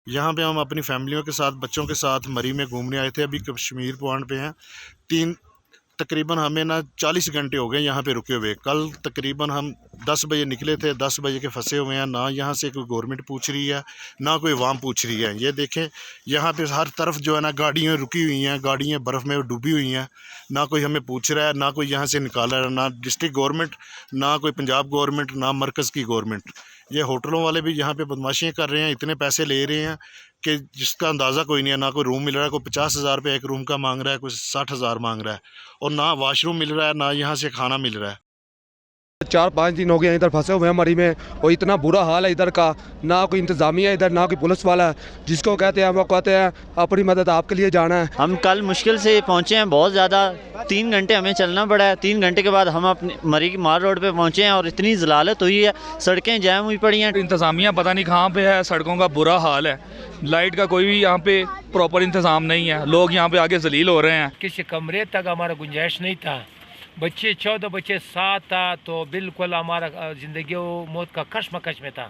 यहाँ पे हम अपनी फैमिलियों के साथ, बच्चों के साथ मरी में घूमने आए थे। अभी कश्मीर पॉइंट पे हैं। तकरीबन हमें ना 40 घंटे हो गए यहाँ पे रुके हुए। कल तकरीबन हम 10 बजे निकले थे, 10 बजे के फंसे हुए हैं। ना यहाँ से कोई गवर्नमेंट पूछ रही है, ना कोई वाम पूछ रही है। ये देखें, यहाँ पे हर तरफ जो है ना गाड़ियाँ रुकी हुई हैं, गाड़ियाँ बर्फ़ में डूबी हुई हैं। ना कोई हमें पूछ रहा है, ना कोई यहाँ से निकाला है, ना डिस्ट्रिक्ट गवर्नमेंट, ना कोई पंजाब गवर्नमेंट, ना मरकज़ की गवर्नमेंट। ये होटलों वाले भी यहाँ पे बदमाशियाँ कर रहे हैं, इतने पैसे ले रहे हैं कि जिसका अंदाज़ा कोई नहीं है। ना कोई रूम मिल रहा है, कोई 50,000 रुपये एक रूम का मांग रहा है, कोई 60,000 मांग रहा है, और ना वाशरूम मिल रहा है, ना यहाँ से खाना मिल रहा है। 4-5 दिन हो गए इधर फंसे हुए हैं मरी में, और इतना बुरा हाल है इधर का। ना कोई इंतजामिया इधर, ना कोई पुलिस वाला है। जिसको कहते हैं वो कहते हैं अपनी मदद आपके लिए जाना है। हम कल मुश्किल से पहुँचे हैं, बहुत ज़्यादा 3 घंटे हमें चलना पड़ा है। 3 घंटे के बाद हम अपनी मरी की मार रोड पे पहुँचे हैं और इतनी ज़लालत हुई है, सड़कें जैम हुई पड़ी हैं। इंतज़ामिया पता नहीं कहाँ पे है, सड़कों का बुरा हाल है, लाइट का कोई भी यहाँ पे प्रॉपर इंतज़ाम नहीं है, लोग यहाँ पे आगे जलील हो रहे हैं। किसी कमरे तक हमारा गुंजाइश नहीं था। बच्चे 14 बच्चे साथ था, तो बिल्कुल हमारा ज़िंदगी मौत का कश्मकश में था।